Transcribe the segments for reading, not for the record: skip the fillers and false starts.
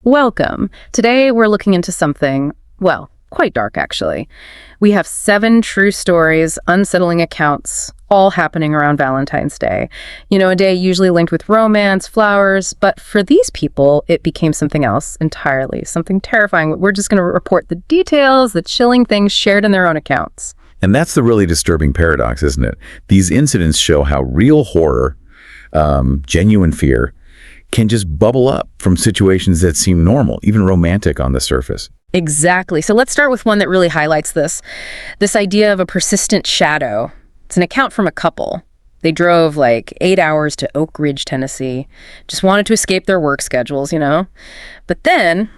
Welcome. Today we're looking into something, well, quite dark actually. We have 7 true stories, unsettling accounts, all happening around Valentine's Day. You know, a day usually linked with romance, flowers, but for these people, it became something else entirely, something terrifying. We're just going to report the details, the chilling things shared in their own accounts. And that's the really disturbing paradox, isn't it? These incidents show how real horror, genuine fear, can just bubble up from situations that seem normal, even romantic on the surface. Exactly. So let's start with one that really highlights this idea of a persistent shadow. It's an account from a couple. They drove like 8 hours to Oak Ridge, Tennessee, just wanted to escape their work schedules, you know. But then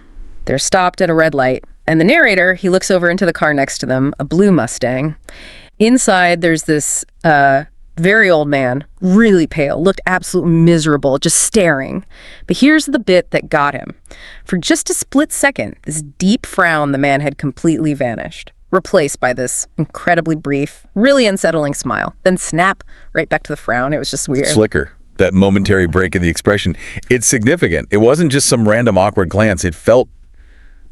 they're stopped at a red light, and the narrator, he looks over into the car next to them, a blue Mustang. Inside, there's this very old man, really pale, looked absolutely miserable, just staring. But here's the bit that got him. For just a split second, this deep frown, the man had completely vanished, replaced by this incredibly brief, really unsettling smile. Then snap, right back to the frown. It was just weird. Flicker, that momentary break in the expression, it's significant. It wasn't just some random awkward glance. It felt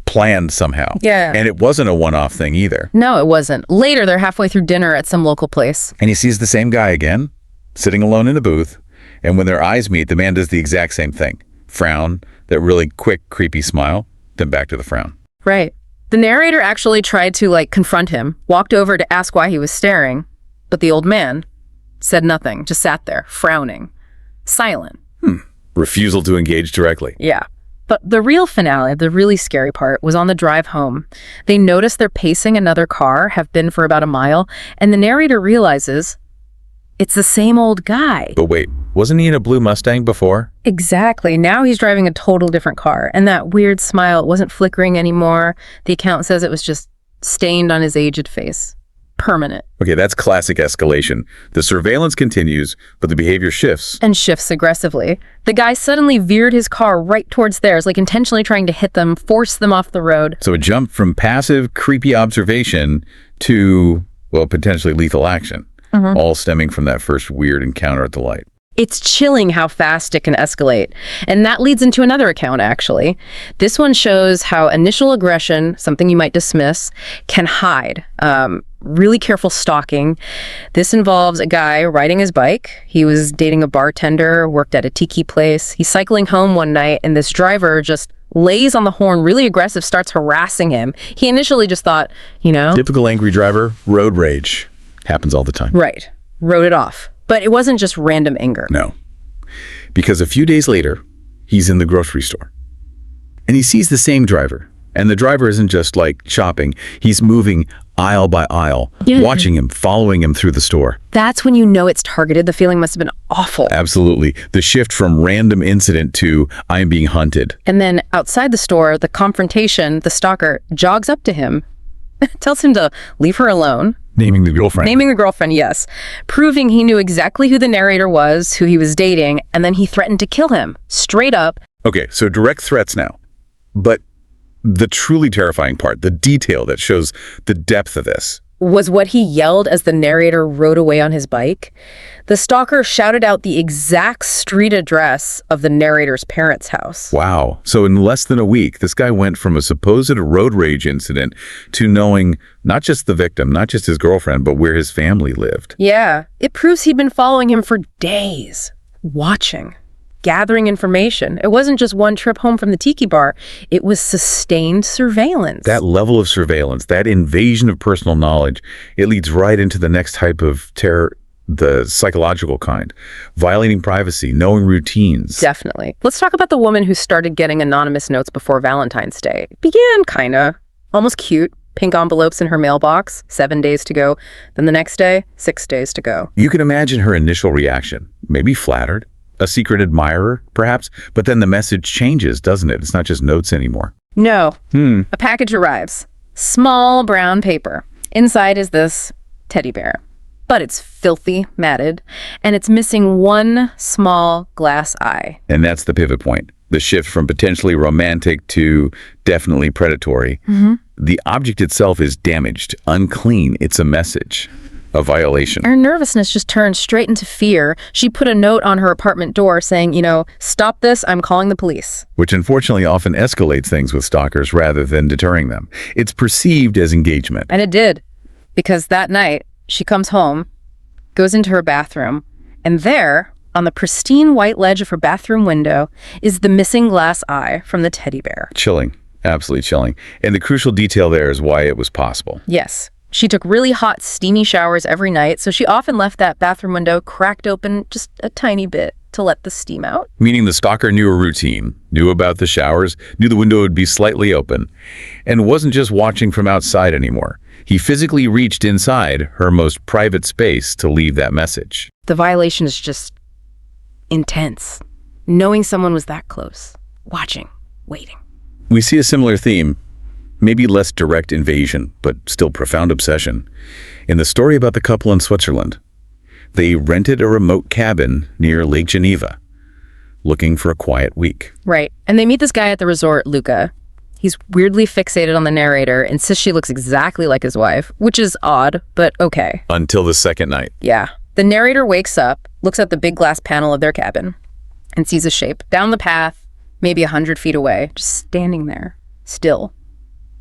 planned somehow. Yeah. And it wasn't a one-off thing either. No, it wasn't. Later, they're halfway through dinner at some local place. And he sees the same guy again, sitting alone in a booth. And when their eyes meet, the man does the exact same thing. Frown, that really quick, creepy smile, then back to the frown. Right. The narrator actually tried to, confront him, walked over to ask why he was staring, but the old man said nothing, just sat there, frowning, silent. Refusal to engage directly. Yeah. But the real finale, the really scary part, was on the drive home. They notice they're pacing another car, have been for about a mile, and the narrator realizes it's the same old guy. But wait, wasn't he in a blue Mustang before? Exactly. Now he's driving a total different car, and that weird smile, it wasn't flickering anymore. The account says it was just stained on his aged face. Permanent. Okay, that's classic escalation. The surveillance continues, but the behavior shifts. And shifts aggressively. The guy suddenly veered his car right towards theirs, intentionally trying to hit them, force them off the road. So it jumped from passive, creepy observation to, well, potentially lethal action, all stemming from that first weird encounter at the light. It's chilling how fast it can escalate. And that leads into another account, actually. This one shows how initial aggression, something you might dismiss, can hide. Really careful stalking. This involves a guy riding his bike. He was dating a bartender, worked at a tiki place. He's cycling home one night, and this driver just lays on the horn, really aggressive, starts harassing him. He initially just thought, Typical angry driver, road rage. Happens all the time. Right. Wrote it off. But it wasn't just random anger. No. Because a few days later, he's in the grocery store. And he sees the same driver. And the driver isn't just shopping. He's moving aisle by aisle, watching him, following him through the store. That's when you know it's targeted. The feeling must have been awful. Absolutely. The shift from random incident to I am being hunted. And then outside the store, the confrontation, the stalker jogs up to him, tells him to leave her alone. Naming the girlfriend. Naming the girlfriend, yes. Proving he knew exactly who the narrator was, who he was dating, and then he threatened to kill him, straight up. Okay, so direct threats now. But the truly terrifying part, the detail that shows the depth of this, was what he yelled as the narrator rode away on his bike. The stalker shouted out the exact street address of the narrator's parents' house. Wow. So in less than a week, this guy went from a supposed road rage incident to knowing not just the victim, not just his girlfriend, but where his family lived. Yeah. It proves he'd been following him for days, watching, gathering information. It wasn't just one trip home from the tiki bar. It was sustained surveillance. That level of surveillance, that invasion of personal knowledge, it leads right into the next type of terror, the psychological kind. Violating privacy, knowing routines. Definitely. Let's talk about the woman who started getting anonymous notes before Valentine's Day. Began kinda, almost cute. Pink envelopes in her mailbox, 7 days to go. Then the next day, 6 days to go. You can imagine her initial reaction. Maybe flattered. A secret admirer, perhaps, but then the message changes, doesn't it? It's not just notes anymore. No. A package arrives. Small brown paper. Inside is this teddy bear. But it's filthy, matted, and it's missing one small glass eye. And that's the pivot point. The shift from potentially romantic to definitely predatory. The object itself is damaged, unclean. It's a message. A violation. Her nervousness just turned straight into fear. She put a note on her apartment door saying, stop this, I'm calling the police. Which unfortunately often escalates things with stalkers rather than deterring them. It's perceived as engagement. And it did, because that night, she comes home, goes into her bathroom, and there, on the pristine white ledge of her bathroom window, is the missing glass eye from the teddy bear. Chilling. Absolutely chilling. And the crucial detail there is why it was possible. Yes. She took really hot, steamy showers every night, so she often left that bathroom window cracked open just a tiny bit to let the steam out. Meaning the stalker knew a routine, knew about the showers, knew the window would be slightly open, and wasn't just watching from outside anymore. He physically reached inside her most private space to leave that message. The violation is just intense. Knowing someone was that close, watching, waiting. We see a similar theme, maybe less direct invasion, but still profound obsession, in the story about the couple in Switzerland. They rented a remote cabin near Lake Geneva, looking for a quiet week. Right. And they meet this guy at the resort, Luca. He's weirdly fixated on the narrator, insists she looks exactly like his wife, which is odd, but okay. Until the second night. Yeah. The narrator wakes up, looks at the big glass panel of their cabin, and sees a shape down the path, maybe 100 feet away, just standing there, still.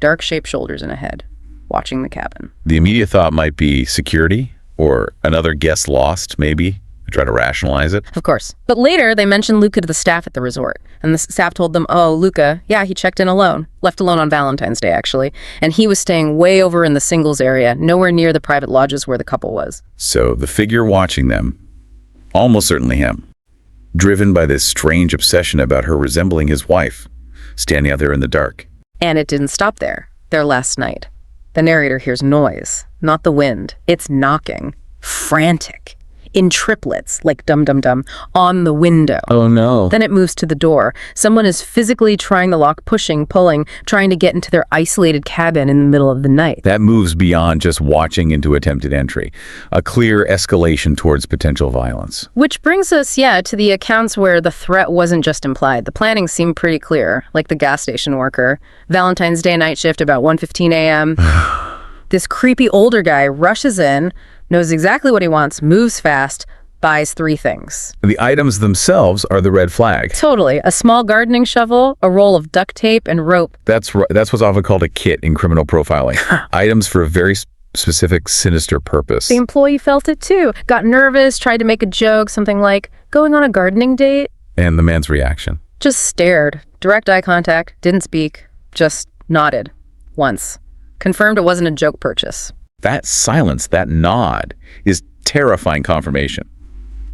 Dark-shaped shoulders and a head, watching the cabin. The immediate thought might be security, or another guest lost, maybe. Try to rationalize it. Of course. But later, they mentioned Luca to the staff at the resort. And the staff told them, oh, Luca, yeah, he checked in alone. Left alone on Valentine's Day, actually. And he was staying way over in the singles area, nowhere near the private lodges where the couple was. So the figure watching them, almost certainly him, driven by this strange obsession about her resembling his wife, standing out there in the dark. And it didn't stop there. Their last night. The narrator hears noise, not the wind. It's knocking. Frantic. In triplets, like dum-dum-dum, on the window. Oh no. Then it moves to the door. Someone is physically trying the lock, pushing, pulling, trying to get into their isolated cabin in the middle of the night. That moves beyond just watching into attempted entry. A clear escalation towards potential violence. Which brings us, to the accounts where the threat wasn't just implied. The planning seemed pretty clear, like the gas station worker. Valentine's Day night shift about 1:15 a.m. This creepy older guy rushes in, knows exactly what he wants, moves fast, buys 3 things. The items themselves are the red flag. Totally. A small gardening shovel, a roll of duct tape, and rope. That's what's often called a kit in criminal profiling. Items for a very specific, sinister purpose. The employee felt it too. Got nervous, tried to make a joke, something like, going on a gardening date? And the man's reaction? Just stared. Direct eye contact, didn't speak, just nodded. Once. Confirmed it wasn't a joke purchase. That silence, that nod, is terrifying confirmation.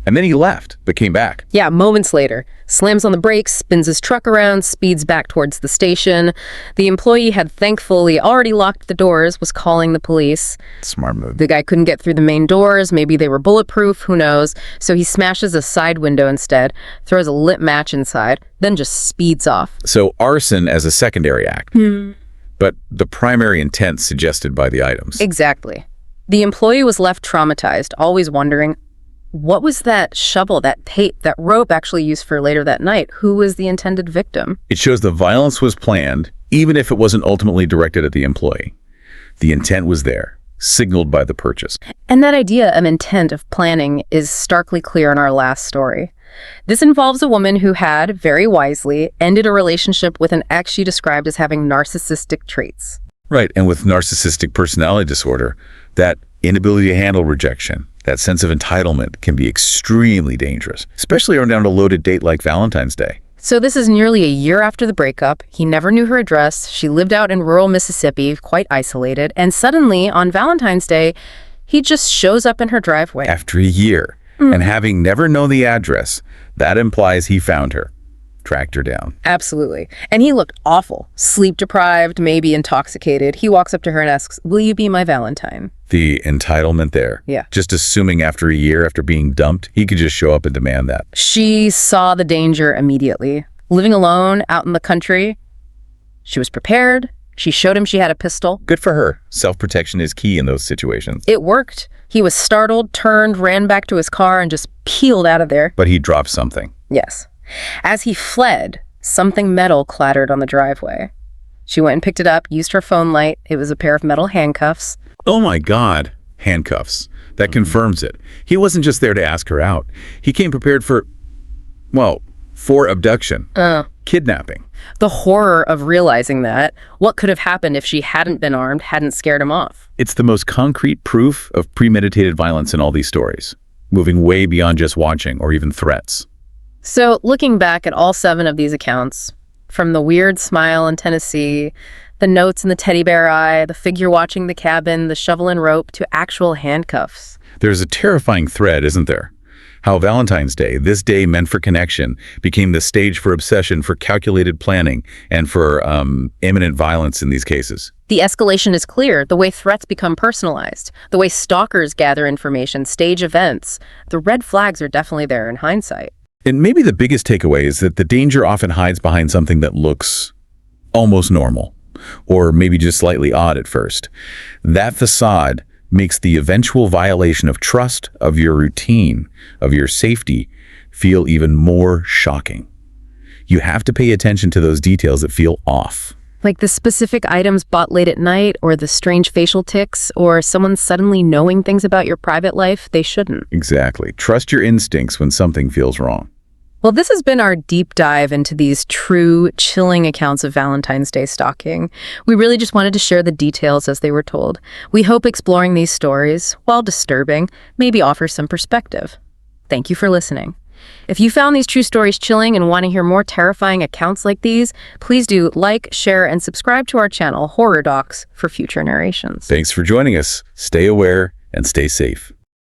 And then he left, but came back. Yeah, moments later. Slams on the brakes, spins his truck around, speeds back towards the station. The employee had thankfully already locked the doors, was calling the police. Smart move. The guy couldn't get through the main doors. Maybe they were bulletproof, who knows. So he smashes a side window instead, throws a lit match inside, then just speeds off. So arson as a secondary act. But the primary intent suggested by the items. Exactly. The employee was left traumatized, always wondering, what was that shovel, that tape, that rope actually used for later that night? Who was the intended victim? It shows the violence was planned, even if it wasn't ultimately directed at the employee. The intent was there, signaled by the purchase. And that idea of intent, of planning, is starkly clear in our last story. This involves a woman who had, very wisely, ended a relationship with an ex she described as having narcissistic traits. Right, and with narcissistic personality disorder, that inability to handle rejection, that sense of entitlement can be extremely dangerous, especially around a loaded date like Valentine's Day. So this is nearly a year after the breakup. He never knew her address. She lived out in rural Mississippi, quite isolated. And suddenly, on Valentine's Day, he just shows up in her driveway. After a year. And having never known the address, that implies he found her, tracked her down. Absolutely. And he looked awful. Sleep deprived, maybe intoxicated. He walks up to her and asks, will you be my Valentine? The entitlement there. Yeah. Just assuming after a year, after being dumped, he could just show up and demand that. She saw the danger immediately. Living alone, out in the country, she was prepared. She showed him she had a pistol. Good for her. Self-protection is key in those situations. It worked. He was startled, turned, ran back to his car, and just peeled out of there. But he dropped something. Yes. As he fled, something metal clattered on the driveway. She went and picked it up, used her phone light. It was a pair of metal handcuffs. Oh my God. Handcuffs. that confirms it. He wasn't just there to ask her out. He came prepared for abduction, kidnapping. The horror of realizing that. What could have happened if she hadn't been armed, hadn't scared him off? It's the most concrete proof of premeditated violence in all these stories, moving way beyond just watching or even threats. So, looking back at all 7 of these accounts, from the weird smile in Tennessee, the notes in the teddy bear eye, the figure watching the cabin, the shovel and rope, to actual handcuffs. There's a terrifying thread, isn't there? How Valentine's Day, this day meant for connection, became the stage for obsession, for calculated planning, and for imminent violence in these cases. The escalation is clear, the way threats become personalized, the way stalkers gather information, stage events. The red flags are definitely there in hindsight. And maybe the biggest takeaway is that the danger often hides behind something that looks almost normal, or maybe just slightly odd at first. That facade makes the eventual violation of trust, of your routine, of your safety, feel even more shocking. You have to pay attention to those details that feel off. Like the specific items bought late at night, or the strange facial tics, or someone suddenly knowing things about your private life they shouldn't. Exactly. Trust your instincts when something feels wrong. Well, this has been our deep dive into these true, chilling accounts of Valentine's Day stalking. We really just wanted to share the details as they were told. We hope exploring these stories, while disturbing, maybe offers some perspective. Thank you for listening. If you found these true stories chilling and want to hear more terrifying accounts like these, please do like, share, and subscribe to our channel, Horror Docx, for future narrations. Thanks for joining us. Stay aware and stay safe.